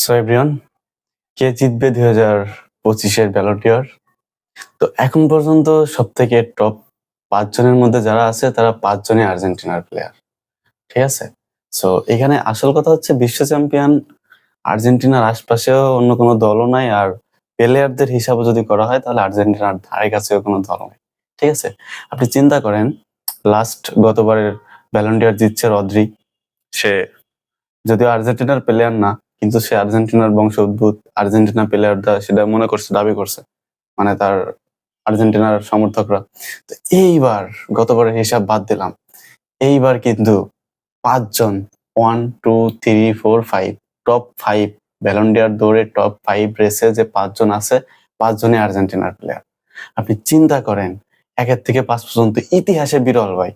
So everyone, কে জিতবে 2025-এর Ballon ডি'র? তো এখন পর্যন্ত সবথেকে টপ ৫ জনের মধ্যে যারা আছে তারা ৫ জনই আর্জেন্টিনার প্লেয়ার। ঠিক আছে? সো এখানে আসল কথা হচ্ছে বিশ্ব চ্যাম্পিয়ন আর্জেন্টিনার আশপাশেও অন্য কোনো দলও নাই। আর প্লেয়ারদের হিসাবে যদি করা হয় তাহলে আর্জেন্টিনার ধারে কাছেও কোনো দল নাই। ঠিক আছে? আপনি চিন্তা করেন গতবারের ব্যালন ডি'র জিতছে রদ্রি। সে যদিও আর্জেন্টিনার প্লেয়ার না, কিন্তু সে আর্জেন্টিনার বংশোদ্ভূত, আর্জেন্টিনা প্লেয়ার সেটা মনে করছে, দাবি করছে। মানে তার আর্জেন্টিনার সমর্থকরা। তো এইবার গতবারের হিসাব বাদ দিলাম। এইবার কিন্তু ৫ জন 1, 2, 3, 4, 5 টপ 5 ব্যালন ডি'র দৌড়ে টপ 5 রেসে যে ৫ জন আছে, ৫ জনই আর্জেন্টিনার প্লেয়ার। আপনি চিন্তা করেন ১ থেকে ৫ পর্যন্ত ইতিহাসে বিরল ভাই।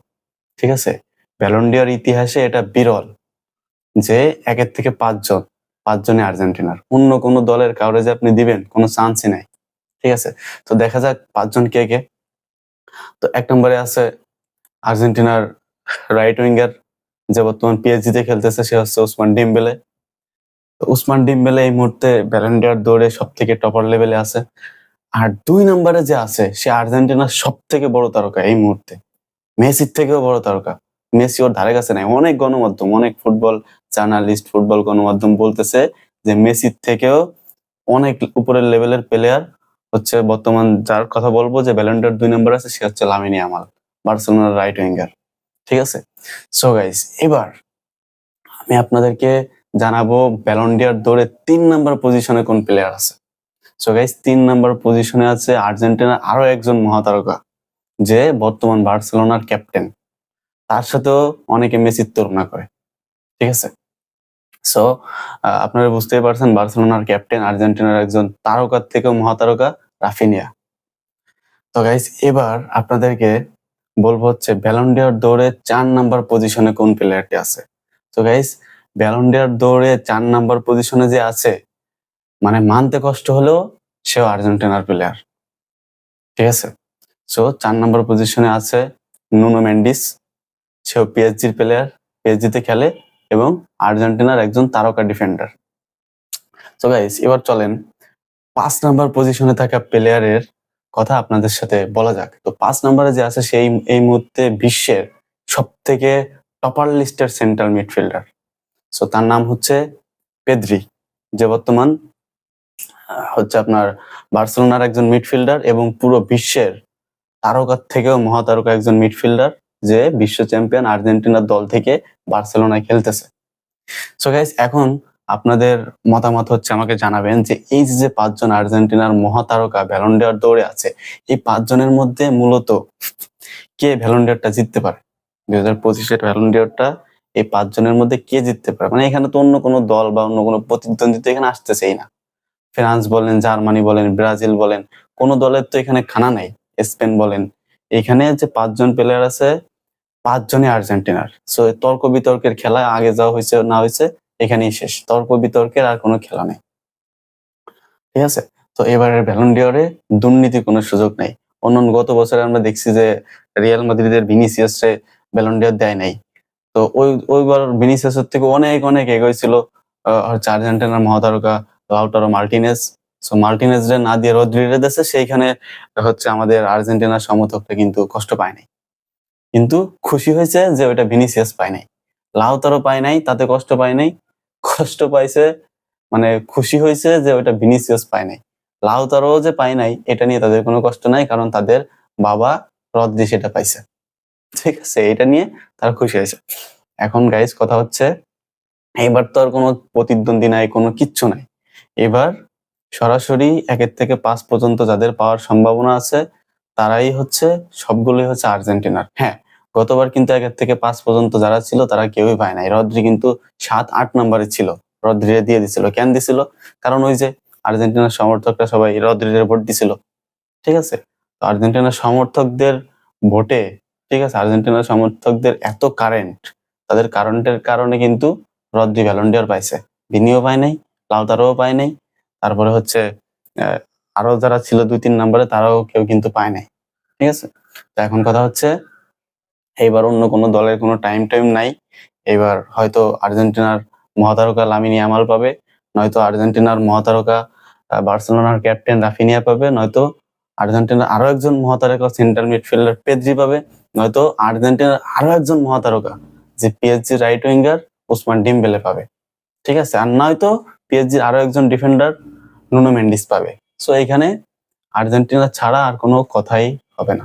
ঠিক আছে? ব্যালন ডি'র ইতিহাসে এটা বিরল যে ১ থেকে ৫ জন, ৫ জনই আর্জেন্টিনার। অন্য কোনো দলের কাউরে যে আপনি দিবেন কোনো চান্সই নাই। ঠিক আছে? তো দেখা যাক ৫ জন কে কে? তো ১ নম্বরে আছে আর্জেন্টিনার রাইট উইঙ্গার যে বর্তমান পিএসজি তে খেলতেছে, সে হচ্ছে ওসমান ডিম্বেলে। তো ওসমান ডিম্বেলে এই মুহূর্তে ব্যালন ডি'র দৌড়ে সবথেকে টপার লেভেলে আছে। আর ২ নম্বরে যে আছে সে আর্জেন্টিনার সবথেকে বড় তারকা এই মুহূর্তে। মেসির থেকেও বড় তারকা। মেসি ওর ধারে কাছে নাই। অনেক গণমাধ্যম, অনেক ফুটবল জার্নালিস্ট, ফুটবল গণমাধ্যম বলতেছে যে মেসির থেকেও অনেক উপরের লেভেলের প্লেয়ার হচ্ছে বর্তমান যার কথা বলবো যে ব্যালন ডি'র ২ নম্বরে আছে, সে হচ্ছে লামিন ইয়ামাল, বার্সেলোনার রাইট উইঙ্গার। ঠিক আছে? সো গাইস, এবার আমি আপনাদেরকে জানাবো ব্যালন ডি'র দৌড়ে ৩ নাম্বার পজিশনে কোন প্লেয়ার আছে। সো গাইস, ৩ নাম্বার পজিশনে আছে আর্জেন্টিনার আরো একজন মহাতারকা, যে বর্তমান বার্সেলোনার ক্যাপ্টেন। তার সাথেও অনেকে মেসির তুলনা করে। ঠিক আছে? সো আপনারা বুঝতেই পারছেন বার্সেলোনার ক্যাপ্টেন আর্জেন্টিনার একজন তারকার থেকেও মহাতারকা, রাফিনিয়া। তো গাইস, এবার আপনাদেরকে বলবো হচ্ছে ব্যালন ডি'র দৌড়ে ৪ নাম্বার পজিশনে কোন প্লেয়ারটি আছে। তো গাইস, ব্যালন ডি'র দৌড়ে ৪ নাম্বার পজিশনে যে আছে, মানে মানতে কষ্ট হলেও সেও আর্জেন্টিনার প্লেয়ার। ঠিক আছে? সো ৪ নাম্বার পজিশনে আছে নুনো মেন্ডিস। সেও পিএসজির প্লেয়ার, পিএসজিতে খেলে এবং আর্জেন্টিনার একজন তারকা ডিফেন্ডার। সো গাইস, এবার চলেন ৫ নাম্বার পজিশনে থাকা প্লেয়ারের কথা আপনাদের সাথে বলা যাক। তো ৫ নাম্বারে যে আছে সেই এই মুহূর্তে বিশ্বের সবথেকে টপার লিস্টের সেন্ট্রাল মিডফিল্ডার। সো তার নাম হচ্ছে পেদ্রি, যে বর্তমান হচ্ছে আপনার বার্সেলোনার একজন মিডফিল্ডার এবং পুরো বিশ্বের তারকার থেকেও মহাতারকা একজন মিডফিল্ডার, যে বিশ্ব চ্যাম্পিয়ন আর্জেন্টিনার দল থেকে বার্সেলোনায় খেলতেছে। সো গাইস, এখন আপনাদের মতামত হচ্ছে আমাকে জানাবেন যে এই যে ৫ জন আর্জেন্টিনার মহাতারকা ব্যালন ডি'র দৌড়ে আছে, এই ৫ জনের মধ্যে মূলত কে ব্যালন ডি'রটা জিততে পারে? ২০২৫-এর ব্যালন ডি'রটা এই ৫ জনের মধ্যে কে জিততে পারে? মানে এখানে তো অন্য কোনো দল বা অন্য কোনো প্রতিদ্বন্দ্বী তো এখানে আসতেছেই না। ফ্রান্স বলেন, জার্মানি বলেন, ব্রাজিল বলেন, কোনো দলের তো এখানে খানা নাই। স্পেন বলেন। এখানে যে ৫ জন প্লেয়ার আছে, ৫ জনই আর্জেন্টিনার। সো তর্ক বিতর্কের খেলা আগে যা হইছে না হইছে এখানেই শেষ। তর্ক বিতর্কের আর কোনো খেলা নেই। ঠিক আছে? তো এবারের ব্যালন ডি'রে দুর্নীতির কোনো সুযোগ নাই। অন্যান্য গত বছরে আমরা দেখছি যে রিয়াল মাদ্রিদের ভিনিসিয়াসরে ব্যালন ডি'র দেয় নাই। তো ওইবার ভিনিসিয়াসের থেকে অনেক এগিয়ে ছিল হচ্ছে আর্জেন্টিনার মহাতারকা লাউটারো মার্টিনেজ। সো মার্টিনেজরে না দিয়ে রদ্রিগেজরে দিয়েছে, সেইখানে হচ্ছে আমাদের আর্জেন্টিনার সমর্থকরা কিন্তু কষ্ট পায় নাই। কিন্তু খুশি হয়েছে যে ওইটা ভিনিসিয়াস পায় নাই। লাউতারও পায় নাই, তাতে কষ্ট পায় নাই। কষ্ট পাইছে, মানে খুশি হয়েছে যে ওইটা ভিনিসিয়াস পায় নাই। লাউতারও যে পায় নাই এটা নিয়ে তাদের কোনো কষ্ট নাই, কারণ তাদের বাবা রদ্রি সেটা পাইছে। ঠিক আছে? এটা নিয়ে তারা খুশি হয়েছে। এখন গাইস, কথা হচ্ছে এবার তো আর কোনো প্রতিদ্বন্দ্বী নাই, কোনো কিচ্ছু নাই। এবার সরাসরি ১ থেকে ৫ পর্যন্ত যাদের পাওয়ার সম্ভাবনা আছে তারাই হচ্ছে, সবগুলোই হচ্ছে আর্জেন্টিনার। হ্যাঁ, গতবার কিন্তু ১ থেকে ৫ পর্যন্ত যারা ছিল তারা কেউই পায় নাই। রদ্রি কিন্তু ৭, ৮ নম্বরে ছিল। রদ্রিরে দিয়ে দিছিল। কেন দিছিল? কারণ ওই যে আর্জেন্টিনার সমর্থকরা সবাই রদ্রিরে ভোট দিছিল। ঠিক আছে? তো আর্জেন্টিনার সমর্থকদের ভোটে, ঠিক আছে, আর্জেন্টিনার সমর্থকদের এত কারেন্ট, তাদের কারেন্টের কারণে কিন্তু রদ্রি ব্যালন ডি'র পাইছে। ভিনিও পায় নাই, লাউতারোও পায় নাই। তারপরে হচ্ছে আহ, আরো যারা ছিল ২-৩ নম্বরে তারাও কেউ কিন্তু পায় নাই। ঠিক আছে? তো এখন কথা হচ্ছে এইবার অন্য কোনো দলের কোনো টাইম নাই। এবার হয়তো আর্জেন্টিনার মহাতারকা লামিন ইয়ামাল পাবে, নয়তো আর্জেন্টিনার মহাতারকা বার্সেলোনার ক্যাপ্টেন রাফিনিয়া পাবে, নয়তো আর্জেন্টিনার আরো একজন মহাতারকা সেন্টার মিডফিল্ডার পেদ্রি পাবে, নয়তো আর্জেন্টিনার আরো একজন মহাতারকা যে পিএসজি রাইট উইঙ্গার ওসমান ডিম্বেলে পাবে। ঠিক আছে, আর নয়তো পিএসজির আরো একজন ডিফেন্ডার নুনো মেন্ডিস পাবে। সো এখানে আর্জেন্টিনা ছাড়া আর কোনো কথাই হবে না।